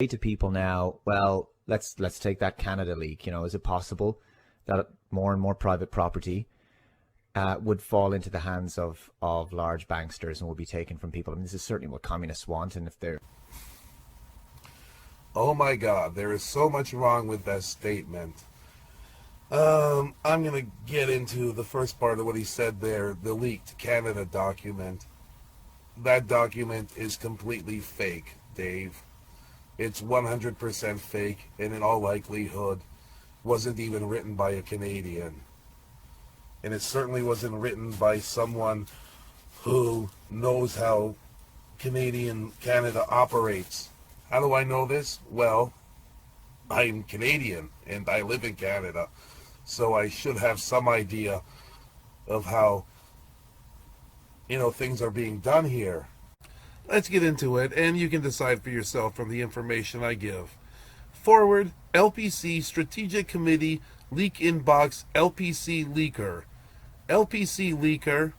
to people now, well, let's take that Canada leak. Is it possible that more and more private property would fall into the hands of large banksters and will be taken from people? I mean, this is certainly what communists want, and if they're... Oh my God, there is so much wrong with that statement. I'm going to get into the first part of what he said there, the leaked Canada document. That document is completely fake, Dave. It's 100% fake, and in all likelihood wasn't even written by a Canadian. And it certainly wasn't written by someone who knows how Canada operates. How do I know this? Well, I'm Canadian, and I live in Canada, so I should have some idea of how, things are being done here. Let's get into it, and you can decide for yourself from the information I give. Forward, LPC Strategic Committee, Leak Inbox, LPC Leaker. LPC Leaker,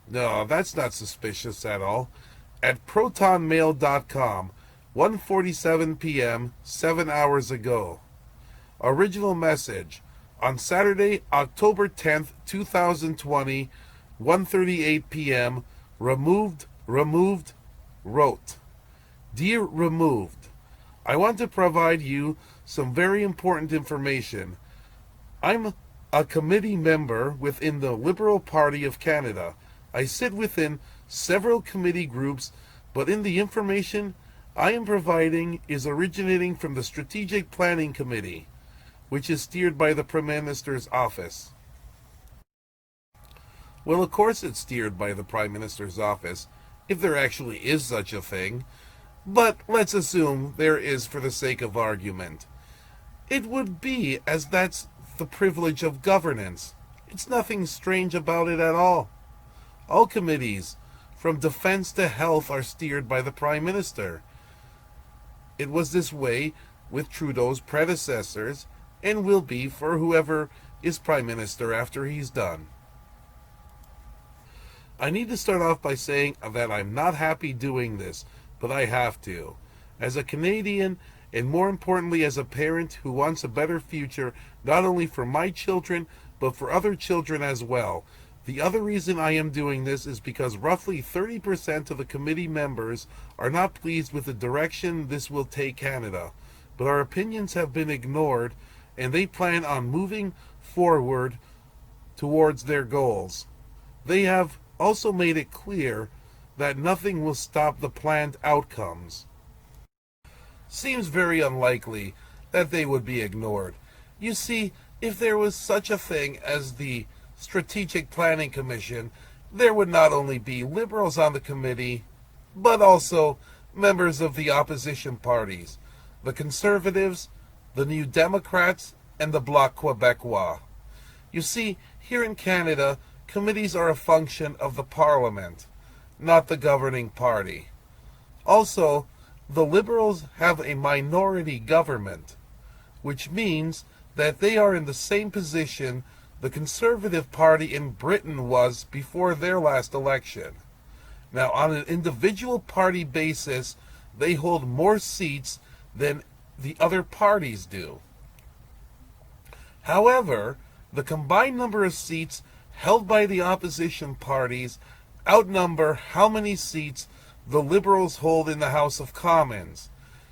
no, that's not suspicious at all. At protonmail.com, 1:47 p.m., 7 hours ago. Original message, on Saturday, October 10th, 2020, 1:38 p.m., removed, wrote, Dear Removed, I want to provide you some very important information. I'm a committee member within the Liberal Party of Canada. I sit within several committee groups, but in the information I am providing is originating from the Strategic Planning Committee, which is steered by the Prime Minister's office. Well, of course it's steered by the Prime Minister's office, if there actually is such a thing, but let's assume there is for the sake of argument. It would be, as that's the privilege of governance. It's nothing strange about it at all. All committees, from defense to health, are steered by the Prime Minister. It was this way with Trudeau's predecessors, and will be for whoever is Prime Minister after he's done. I need to start off by saying that I'm not happy doing this, but I have to. As a Canadian, and more importantly as a parent who wants a better future, not only for my children, but for other children as well. The other reason I am doing this is because roughly 30% of the committee members are not pleased with the direction this will take Canada. But our opinions have been ignored, and they plan on moving forward towards their goals. They have also made it clear that nothing will stop the planned outcomes. Seems very unlikely that they would be ignored. You see, if there was such a thing as the Strategic Planning Commission, there would not only be Liberals on the committee, but also members of the opposition parties, the Conservatives, the New Democrats, and the Bloc Québécois. You see, here in Canada, committees are a function of the Parliament, not the governing party. Also, the Liberals have a minority government, which means that they are in the same position the Conservative Party in Britain was before their last election. Now, on an individual party basis, they hold more seats than the other parties do. However, the combined number of seats held by the opposition parties outnumber how many seats the Liberals hold in the House of Commons.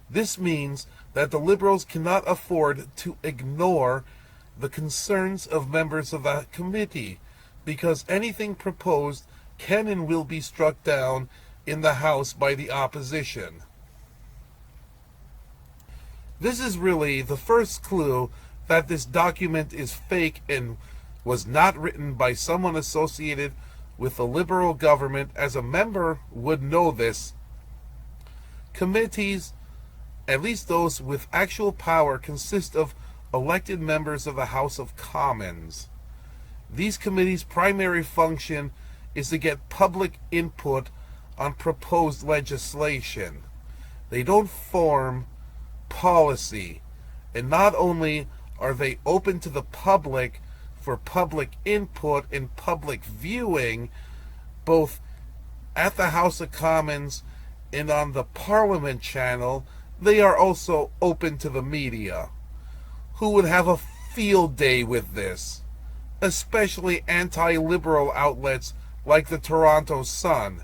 This means that the Liberals cannot afford to ignore the concerns of members of that committee, because anything proposed can and will be struck down in the House by the opposition. This is really the first clue that this document is fake and was not written by someone associated with the Liberal government, as a member would know this. Committees, at least those with actual power, consist of elected members of the House of Commons. These committees' primary function is to get public input on proposed legislation. They don't form policy, and not only are they open to the public for public input and public viewing, both at the House of Commons and on the Parliament channel, they are also open to the media, who would have a field day with this, especially anti-liberal outlets like the Toronto Sun.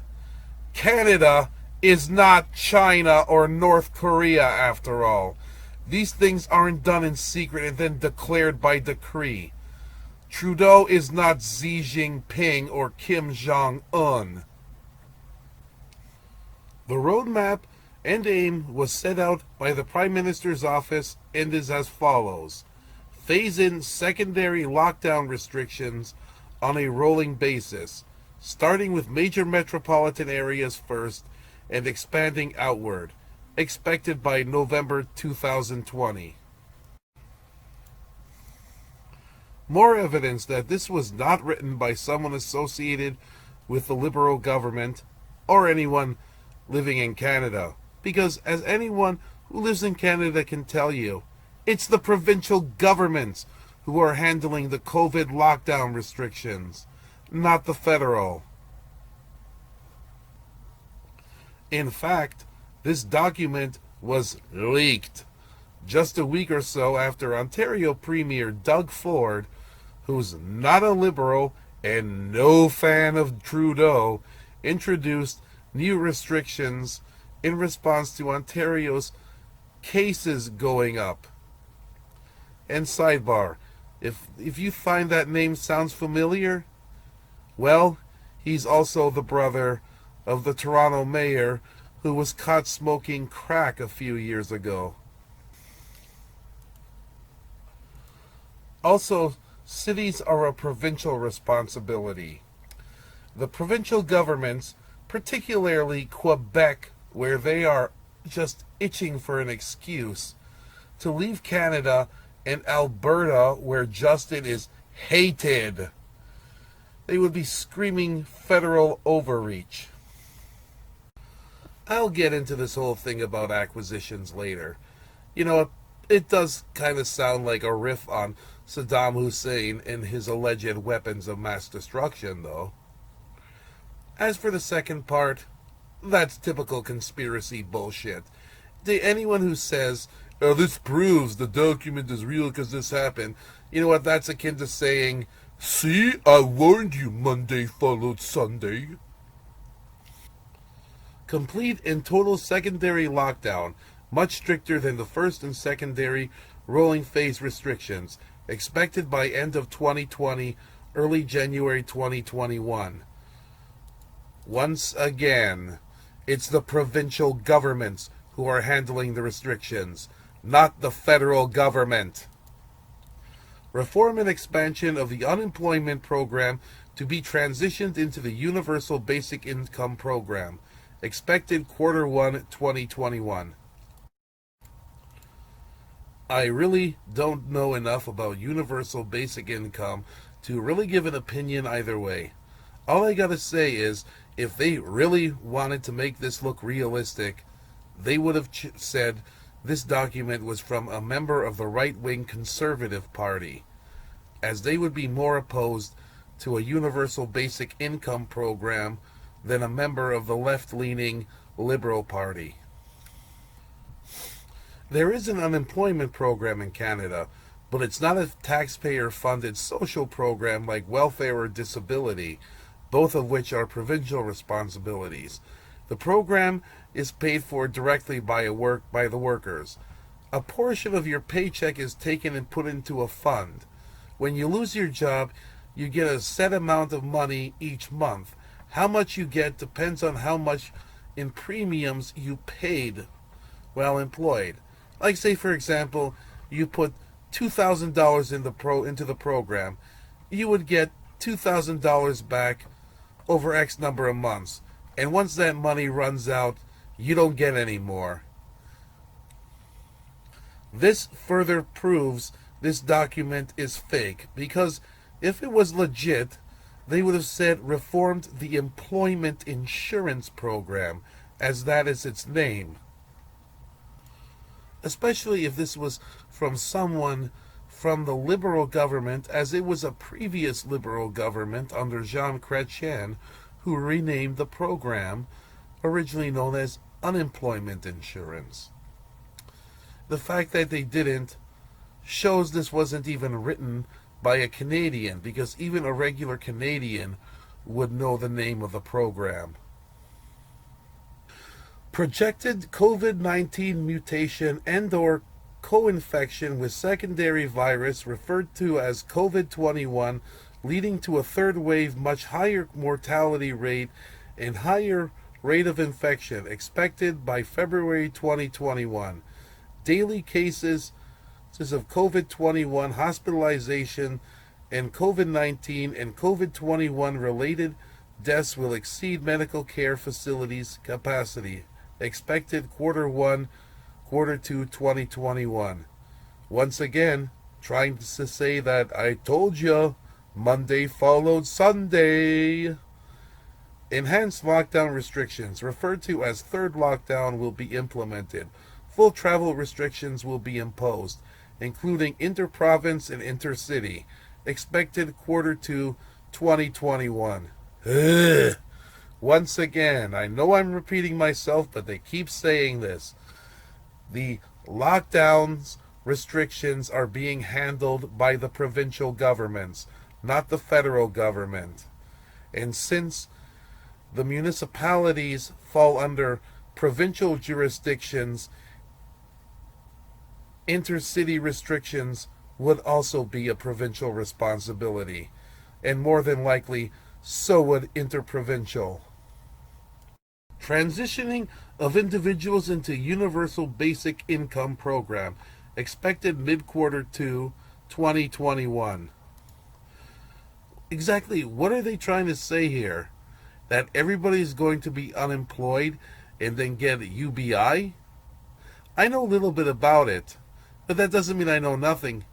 Canada is not China or North Korea, after all. These things aren't done in secret and then declared by decree. Trudeau is not Xi Jinping or Kim Jong-un. The roadmap and aim was set out by the Prime Minister's office and is as follows. Phase in secondary lockdown restrictions on a rolling basis, starting with major metropolitan areas first and expanding outward, expected by November 2020. More evidence that this was not written by someone associated with the Liberal government or anyone living in Canada, because as anyone who lives in Canada can tell you, it's the provincial governments who are handling the COVID lockdown restrictions, not the federal. In fact, this document was leaked just a week or so after Ontario Premier Doug Ford, who's not a Liberal and no fan of Trudeau, introduced new restrictions in response to Ontario's cases going up. And sidebar, if you find that name sounds familiar, well, he's also the brother of the Toronto mayor who was caught smoking crack a few years ago. Also, cities are a provincial responsibility. The provincial governments, particularly Quebec, where they are just itching for an excuse to leave Canada, and Alberta, where Justin is hated, they would be screaming federal overreach. I'll get into this whole thing about acquisitions later. You know, it does kind of sound like a riff on Saddam Hussein and his alleged weapons of mass destruction, though. As for the second part, that's typical conspiracy bullshit. To anyone who says, oh, this proves the document is real because this happened, you know what, that's akin to saying, see, I warned you Monday followed Sunday. Complete and total secondary lockdown, much stricter than the first and secondary rolling phase restrictions, expected by end of 2020, early January 2021. Once again, it's the provincial governments who are handling the restrictions, not the federal government. Reform and expansion of the unemployment program to be transitioned into the Universal Basic Income Program, expected Q1 2021. I really don't know enough about universal basic income to really give an opinion either way. All I gotta say is, if they really wanted to make this look realistic, they would have said this document was from a member of the right-wing Conservative Party, as they would be more opposed to a universal basic income program than a member of the left-leaning Liberal Party. There is an unemployment program in Canada, but it's not a taxpayer-funded social program like welfare or disability, both of which are provincial responsibilities. The program is paid for directly by the workers. A portion of your paycheck is taken and put into a fund. When you lose your job, you get a set amount of money each month. How much you get depends on how much in premiums you paid while employed. Like, say, for example, you put $2,000 into the program, you would get $2,000 back over X number of months. And once that money runs out, you don't get any more. This further proves this document is fake, because if it was legit, they would have said reformed the employment insurance program, as that is its name. Especially if this was from someone from the Liberal government, as it was a previous Liberal government under Jean Chrétien who renamed the program, originally known as unemployment insurance. the fact that they didn't shows this wasn't even written by a Canadian, because even a regular Canadian would know the name of the program. Projected COVID-19 mutation and/or co-infection with secondary virus referred to as COVID-21, leading to a third wave, much higher mortality rate and higher rate of infection expected by February 2021. Daily cases of COVID-21 hospitalization and COVID-19 and COVID-21 related deaths will exceed medical care facilities capacity. Expected Q1, Q2 2021. Once again, trying to say that I told you, Monday followed Sunday. Enhanced lockdown restrictions, referred to as third lockdown, will be implemented. Full travel restrictions will be imposed, including inter-province and intercity. Expected Q2 2021. Ugh. Once again, I know I'm repeating myself, but they keep saying this. The lockdowns restrictions are being handled by the provincial governments, not the federal government. And since the municipalities fall under provincial jurisdictions, intercity restrictions would also be a provincial responsibility, and more than likely, so would interprovincial. Transitioning of individuals into Universal Basic Income Program, expected mid-Q2 2021. Exactly, what are they trying to say here? That everybody's going to be unemployed and then get UBI? I know a little bit about it, but that doesn't mean I know nothing.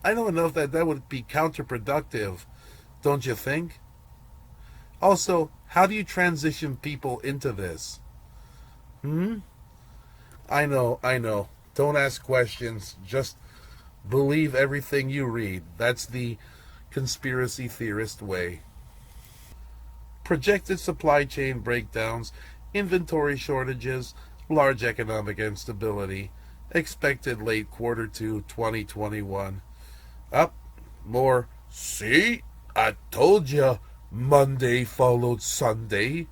I know enough that that would be counterproductive, don't you think? Also, how do you transition people into this? I know. Don't ask questions. Just believe everything you read. That's the conspiracy theorist way. Projected supply chain breakdowns, inventory shortages, large economic instability. Expected late Q2 2021. Up, more. See? I told you. Monday followed Sunday.